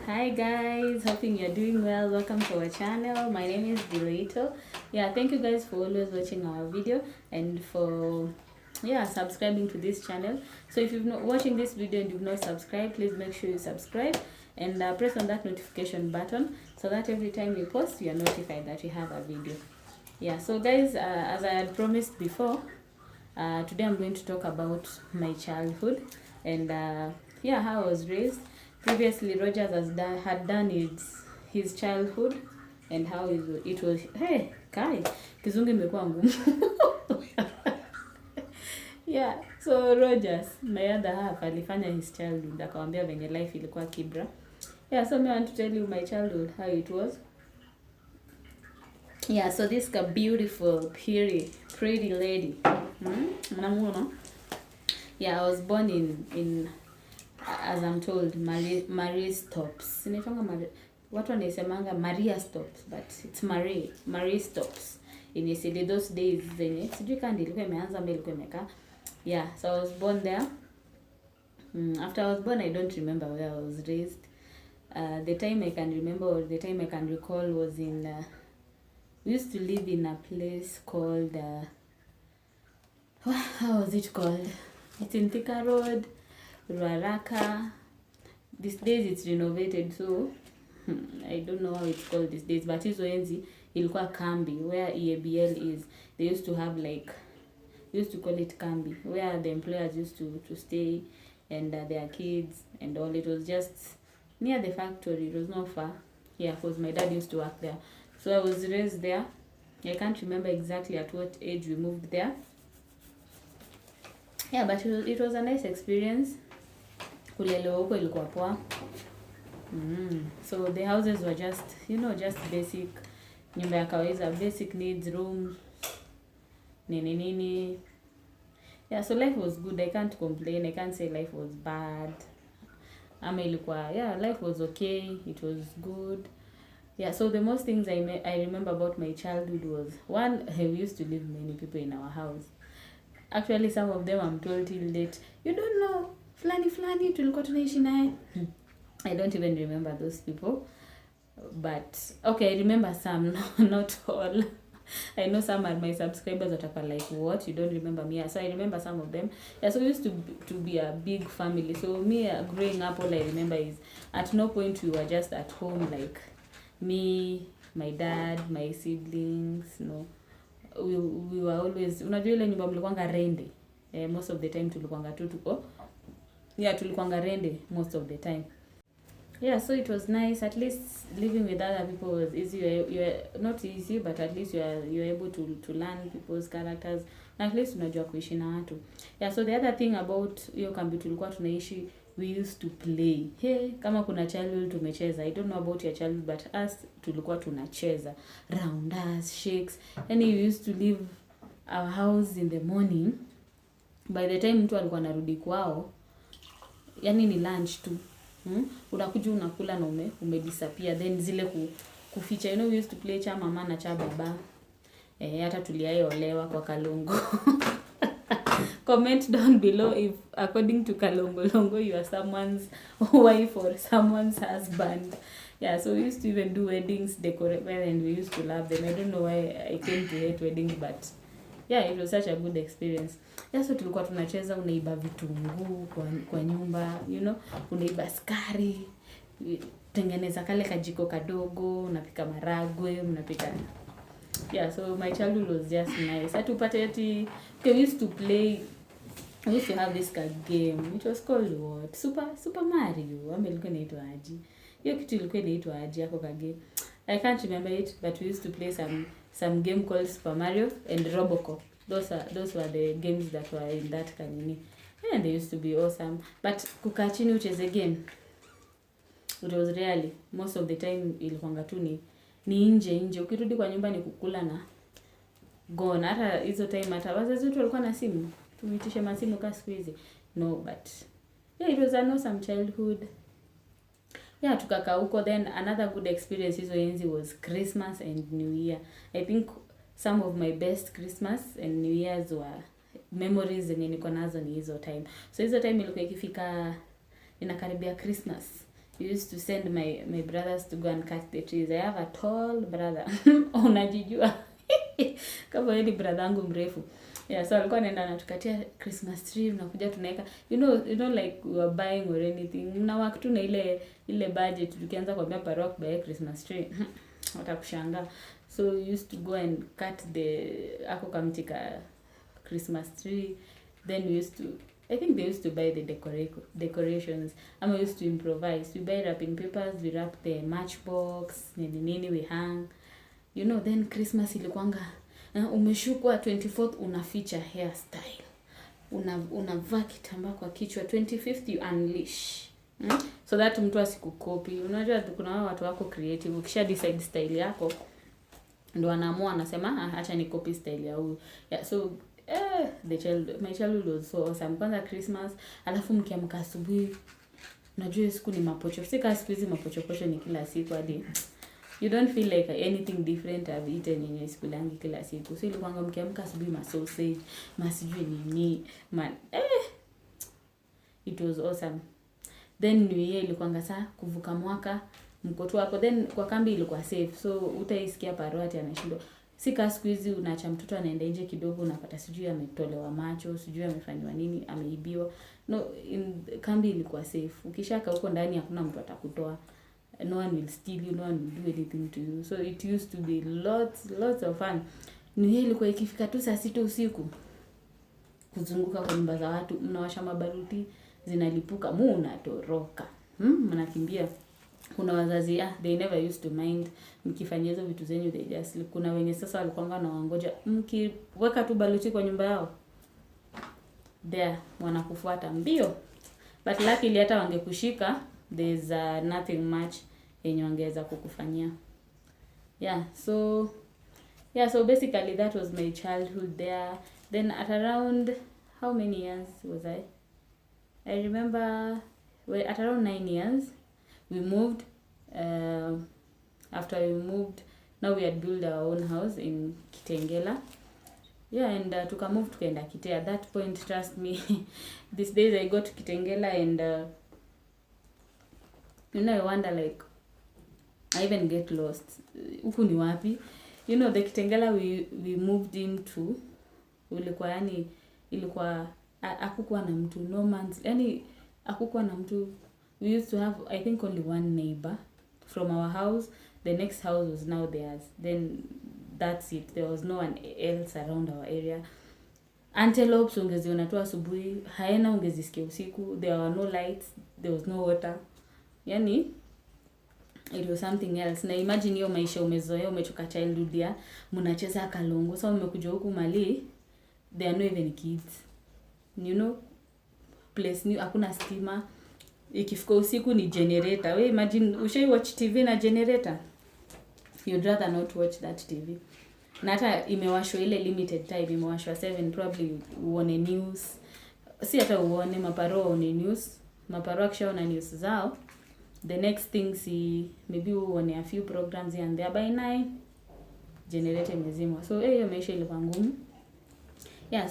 Hi guys, hoping you're doing well. Welcome to our channel. My name is Dileito. Thank you guys for always watching our video and for subscribing to this channel. So if you've not watching this video and you've not subscribed, please make sure you subscribe and press on that notification button so that every time we post, you are notified that we have a video. So guys, as I had promised before, today I'm going to talk about my childhood and how I was raised. Previously, Rogers had done his childhood and how it was. Hey, Kai, kizungu imekuwa ngumu. So Rogers, my other half, alifanya his childhood, akawambia venye life ilikuwa Kibra. So I want to tell you my childhood, how it was. So this beautiful, pretty lady. I was born in as I'm told, Marie Stopes. Watu wanaisemanga Maria Stopes, but it's Marie Stopes. In Isili, those days zenye sijui kama nilikuwa imeanza mbele ilikuwa imekaa. So I was born there. After I was born, I don't remember where I was raised. The time I can remember or the time I can recall was in we used to live in a place called how was it called? It's in Thika Road, Ruaraka. These days it's renovated, so I don't know how it's called these days, but hizo enzi ilikuwa kambi where EABL is. They used to have we used to call it kambi, where the employers used to stay and their kids and all. It was just near the factory. It was not far. Because my dad used to work there. So I was raised there. I can't remember exactly at what age we moved there. But it was a nice experience. Kulelewa huko ilikuwa poa. So the houses were just basic, nyumba ya kawaida, basic needs, room, nini. So life was good. I can't complain. I can't say life was bad. Ama ilikuwa, life was okay. It was good. So the most things I remember about my childhood was, one, we used to live many people in our house. Actually, some of them I'm told till date, you don't know, fulani tulikuwa tunaishi naye. I don't even remember those people. But, okay, I remember some, not all. I know some are my subscribers that are like, what? You don't remember me? So I remember some of them. So we used to be a big family. So me, growing up, all I remember is, at no point we were just at home, like me, my dad, my siblings, no. We were always, unajua ile nyumba mlikuwanga rende. Most of the time tulikuwanga tu tuko. Tulikuwanga rende most of the time. So it was nice. At least living with other people was easy. You're not easy, but at least you're able to learn people's characters. At least unajua kuishi na watu. So the other thing about hiyo kambi tulikuwa tunaishi, we used to play. Kama kuna childhood tumecheza. I don't know about your childhood, but us tulikuwa tunacheza. Rounders, shakes. We used to leave our house in the morning. By the time mtu alikuwa anarudi kwao, ni lunch tu. Unakuja unakula na umedisappear. Then zile kuficha. We used to play cha mama na cha baba. Hata tuliayolewa kwa Kalongo. Comment down below if according to Kalongo you are someone's wife or someone's husband. So we used to even do weddings, decorate, and we used to love them. I don't know why I came to hate weddings, but it was such a good experience. So tulikuwa tunacheza, unaiba vitunguu kwa nyumba, unaiba skari, tengeneza kale kajiko kadogo, unapika maragwe, unapika. So my childhood was just nice. We used to play. We used to have this game. It was called what? Super Mario. Ilikuwa inaitwa aje. Hiyo kitu ilikuwa inaitwa aje hapo game. I can't remember it, but we used to play some game called Super Mario and Robocop. Those were the games that were in that kanini. And they used to be awesome. But kukaa chini ucheze game, it was really most of the time ilikuwanga tu ni nje. Ukirudi kwa nyumba ni kukula na gone. Hata hizo time hata wazazi wetu walikuwa na simu. Tumitishe masimu kwa siku hizi. No, but it was an awesome childhood. Tukakaa huko. Then another good experience hizo enzi was Christmas and New Year. I think some of my best Christmas and New Year's were memories zenye niko nazo ni hizo time. So hizo time ilikuwa ikifika inakaribia Christmas. we used to send my brothers to go and cut the trees. I have a tall brother. Unajijua. Kama yeye ni brother yangu mrefu. Yeah, so alikuwa anaenda anatukatia Christmas tree, unakuja tunaweka, you know like we are buying or anything. Na wakati na ile budget tukianza kuambia parok buy Christmas tree. Watakushangaa. So we used to go and cut ako kamtika Christmas tree. Then we used to, I think they used to buy the decorations. We used to improvise. We buy wrapping papers, we wrap the matchbox, nini we hang. Then Christmas ilikuanga umeshukwa 24th una feature hairstyle. Unavaa kitambaa kwa kichwa. 25th you unleash. So that mtu asikukopi. Unajua kuna watu wako creative. Ukisha decide style yako ndo anaamua anasema acha ni copy style ya huyu. Yeah, so my childhood was so awesome. Kwanza Christmas, alafu mkiamka asubuhi, unajua siku ni mapocho. Sika siku hizi mapochopocho ni kila siku hadi you don't feel like anything different I've eaten in siku langi kila siku. So ilikuwa mkiamka asubuhi sausage, masijui nini, it was awesome. Then New Year ilikuwa saa kuvuka mwaka, mko tu hapo. Then kwa kambi ilikuwa safe. So utaisikia paroti anashindwa. Sika siku hizi unaacha mtoto anaenda nje kidogo unapata sijui ametolewa macho, sijui amefanywa nini, ameibiwa. No, in kambi ilikuwa safe. Ukishaka huko ndani hakuna mtu atakutoa. No one will steal you, no one will do anything to you. So it used to be lots of fun. New Year ilikuwa ikifika tu saa 6 usiku. Kuzunguka kwa nyumba za watu, mnawasha mabaruti, zinalipuka, mnatoroka. Mnakimbia. Kuna wazazi they never used to mind mkifanyia hizo vitu zenyu, they just kuna wenye sasa walikuwa na wangoja mkiweka tu baluti kwa nyumba yao there wanakufuata mbio, but luckily hata wangekushika there's nothing much yenye wangeweza kukufanyia. So basically that was my childhood there. Then at around how many years was I remember at around 9 years we moved. After we moved, now we had built our own house in Kitengela. And tukamove tukaenda Kite. At that point, trust me, these days I go to Kitengela and I wonder like I even get lost. Huku ni wapi? The Kitengela we moved into ilikuwa hakukuwa na mtu, no man's, hakukuwa na mtu. We used to have, I think, only one neighbor from our house. The next house was now theirs. Then that's it. There was no one else around our area. Antelopes ungeziona tu asubuhi, hyena ungezisikia usiku. There were no lights, there was no water. It was something else. Na imagine hiyo maisha umezoea, umechoka childhood ya, mnacheza kalongo. So umekuja huku Mali, there are no even kids. Place new, hakuna stima. Ikifika usiku ni generator. We imagine ushai watch TV na generator. You'd rather not watch that TV. Na hata imewashwa ile limited time, imewashwa 7 probably uone news. Si hata uone maparo uone news. Maparo akishaona news zao. The next thing maybe uone a few programs here and there, by 9 generator imezimwa. So hiyo maisha ilikuwa ngumu.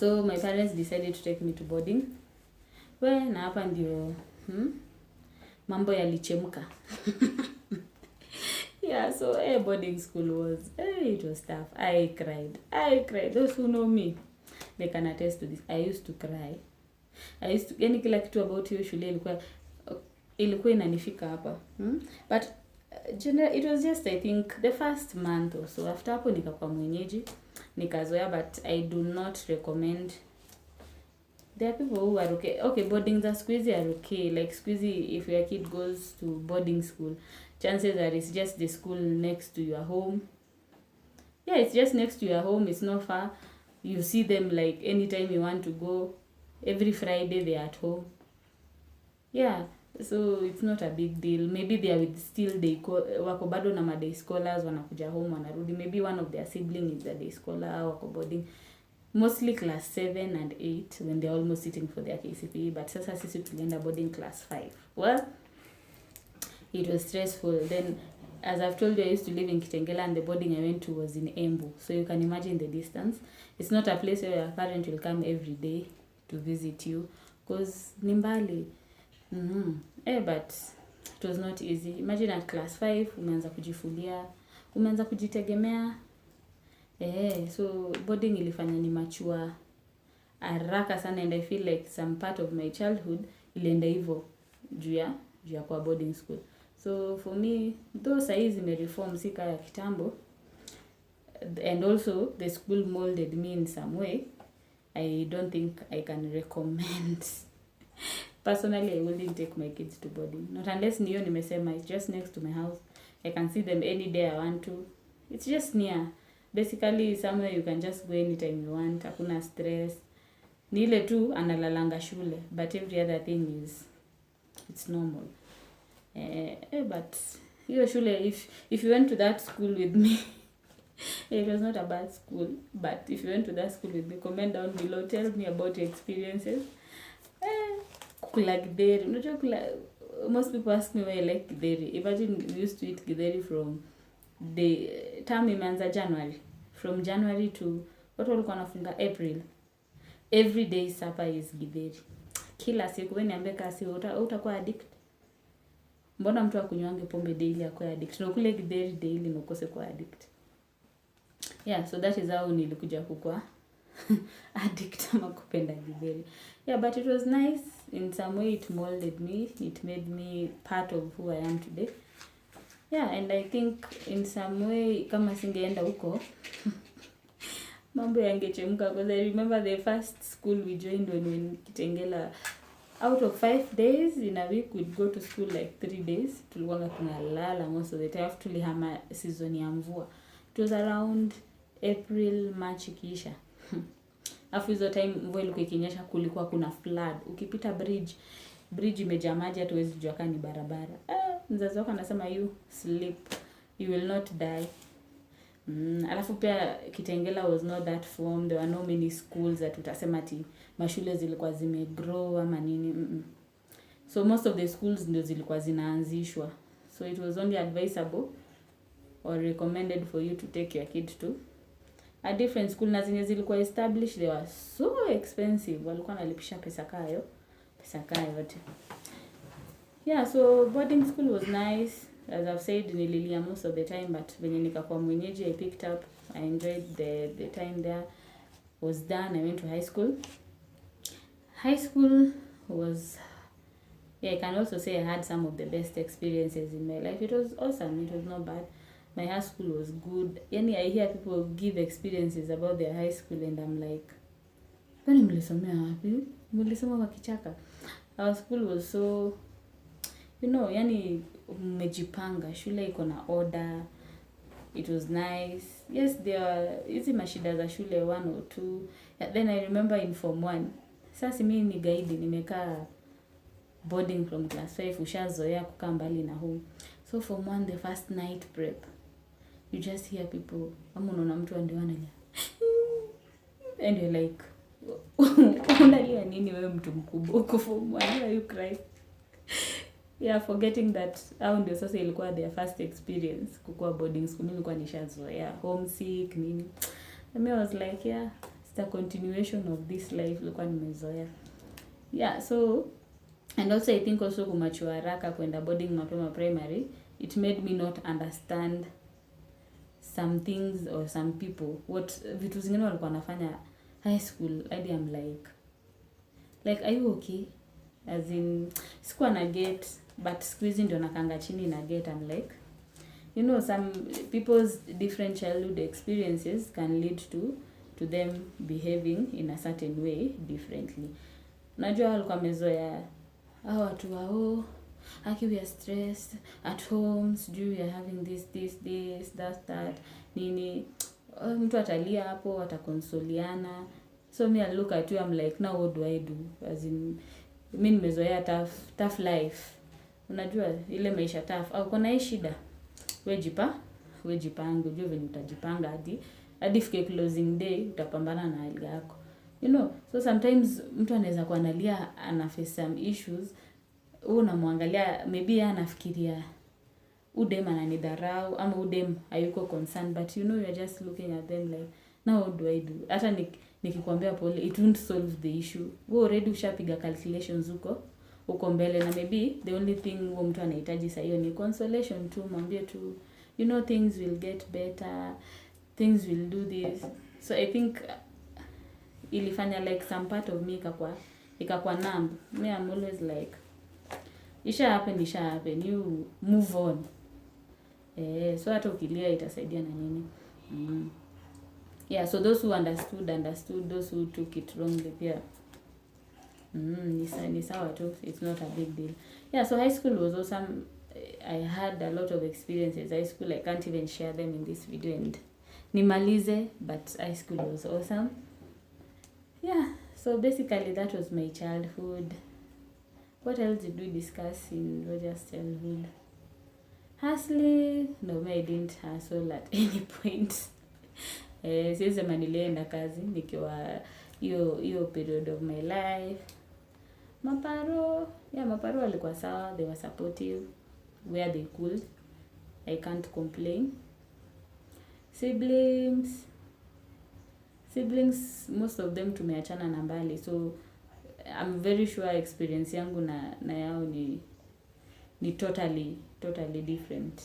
So my parents decided to take me to boarding. Na hapa ndio mambo yalichemka. So boarding school was it was tough. I cried. Those who know me, they can attest to this. I used to cry. Kila kitu about hiyo shule ilikuwa inanifika hapa. But it was just, I think, the first month or so. After hapo nikakuwa mwenyeji, nikazoea, but I do not recommend. There are people who are okay. Okay, boarding the squeezy are okay. Like squeezy, if your kid goes to boarding school, chances are it's just the school next to your home. It's just next to your home. It's not far. You see them like anytime you want to go. Every Friday they are at home. So it's not a big deal. Maybe they are with still wako bado na ma day scholars wanakuja home wanarudi. Maybe one of their siblings is a day scholar wako boarding. Mostly class 7 and 8 when they're almost sitting for their KCPE. But sasa sisi tulienda boarding class 5. Well, it was stressful. Then, as I've told you, I used to live in Kitengela and the boarding I went to was in Embu. So you can imagine the distance. It's not a place where your parent will come every day to visit you. Because ni mbali. But it was not easy. Imagine at class 5 umeanza kujifulia, umeanza kujitegemea. So boarding ilifanya ni mature haraka sana, and I feel like some part of my childhood ilienda hivyo juu ya kwa boarding school. So for me, though saizi nimereform si kaya kitambo, and also the school molded me in some way, I don't think I can recommend. Personally, I wouldn't take my kids to boarding. Not unless niyo nimesema it's just next to my house. I can see them any day I want to. It's just near. Basically, somewhere you can just go anytime you want. Hakuna stress. Ni ile tu analalanga shule. But every other thing is, it's normal. But hiyo shule, if you went to that school with me, it was not a bad school. But if you went to that school with me, comment down below. Tell me about your experiences. Kula githeri. Most people ask me why I like githeri. Imagine we used to eat githeri from the term imeanza January. From January to watu walikuwa wanafunga April. Every day supper is githeri. Kila siku wewe niambie kasi utakuwa addict. Mbona mtu akunywange pombe daily akwe addict? Na kule githeri daily na ukose kuwa addict. Yeah, so that is how nilikuja kukua addict ama kupenda githeri. Yeah, but it was nice. In some way it molded me. It made me part of who I am today. Yeah, and I think in some way kama singeenda huko mambo yangechemka, because I remember the first school we joined when Kitengela, out of 5 days in a week we'd go to school like 3 days. Tulikuwa tunalala most of the time. Tulihama season ya mvua. It was around April, March ikiisha. Afu hizo time mvua ilikuwa ikinyesha, kulikuwa kuna flood. Ukipita bridge imejaa maji, hata huwezi jua kama ni barabara. Mzazi wako anasema you sleep, you will not die. Alafu pia Kitengela was not that formed. There were no many schools that utasema ati mashule zilikuwa zimegrow ama nini. So most of the schools ndio zilikuwa zinaanzishwa. So it was only advisable or recommended for you to take your kid to a different school. Na zenye zilikuwa established, they were so expensive. Walikuwa nalipisha pesa kayo yote. Yeah, so boarding school was nice. As I've said, nililia most of the time, but venye nikakuwa mwenyeji, I picked up. I enjoyed the time there. Was done. I went to high school. High school was, I can also say I had some of the best experiences in my life. It was awesome. It was not bad. My high school was good. I hear people give experiences about their high school and I'm like, kwani mlisomea wapi? Mlisoma kwa kichaka? Our school was so, mmejipanga. Shule iko na order. It was nice. Yes, there are hizi mashida za shule 1 or 2. Then I remember in form 1. Sasa mimi ni guide, nimekaa boarding from class 5, ushazoea kukaa mbali na home. So form 1, the first night prep, you just hear people, ama unaona mtu ndio analia. And you're like, unalia nini wewe mtu mkubwa uko form 1, why are you crying? Yeah, forgetting that au ndio sasa ilikuwa their first experience kukua boarding school. Mimi nilikuwa nishazoea homesick nini. And I was like, yeah, it's the continuation of this life nilikuwa nimezoea. Yeah, so and also I think also kumachua haraka kwenda boarding mapema primary, it made me not understand some things or some people, what vitu zingine walikuwa wanafanya high school. I'm like are you okay? As in sikuwa na get, but squeeze ndio nakanga chini na get. I'm like, some people's different childhood experiences can lead to them behaving in a certain way differently. Najua walikuwa mezoea watu wao, we are stressed at home, we are having this, that, nini. Mtu atalia hapo, atakonsoliana. So me, I look at you, I'm like, now what do I do? As in, mimi nimezoea tough life. Unajua ile maisha tough. Au kuna hii shida. Wewe jipange, ujue venye utajipanga hadi fike closing day utapambana na hali yako. So sometimes mtu anaweza kuanalia ana face some issues. Unamwangalia, maybe anafikiria udem ananidharau ama udem hayuko concerned, but you're just looking at them like, now what do I do? Hata nikikwambia pole, it won't solve the issue. Wewe already ushapiga calculations huko uko mbele, na maybe the only thing huo mtu anahitaji saa hiyo ni consolation tu, mwambie tu you know things will get better, things will do this. So I think ilifanya like some part of me ikakuwa numb. Me I'm always like isha happen, you move on. So hata ukilia itasaidia na nini. Yeah, so those who understood, those who took it wrongly pia ni sawa tu, it's not a big deal. Yeah, so high school was awesome. I had a lot of experiences high school. I can't even share them in this video and nimalize, but high school was awesome. Yeah, so basically that was my childhood. What else did we discuss in Roger's childhood? Hustling? No, I didn't hustle at any point. Siwezi sema nilienda kazi nikiwa hiyo period of my life. Maparo walikuwa sawa, they were supportive where they could. I can't complain. Siblings, most of them tumeachana na mbali, so I'm very sure experience yangu na yao ni totally different.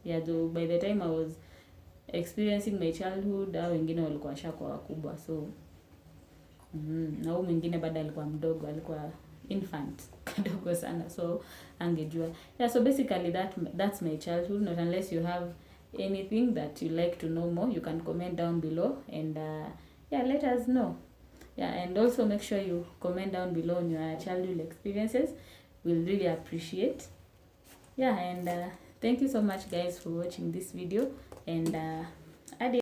Yeah, though by the time I was experiencing my childhood, hao wengine walikuwa washakuwa wakubwa, so na huyu mwingine bado alikuwa mdogo, alikuwa infant kidogo sana, so angejua. Yeah, so basically that's my childhood. Not unless you have anything that you like to know more, you can comment down below and yeah, let us know. Yeah, and also make sure you comment down below on your childhood experiences. We'll really appreciate. Yeah, and thank you so much guys for watching this video, and adios.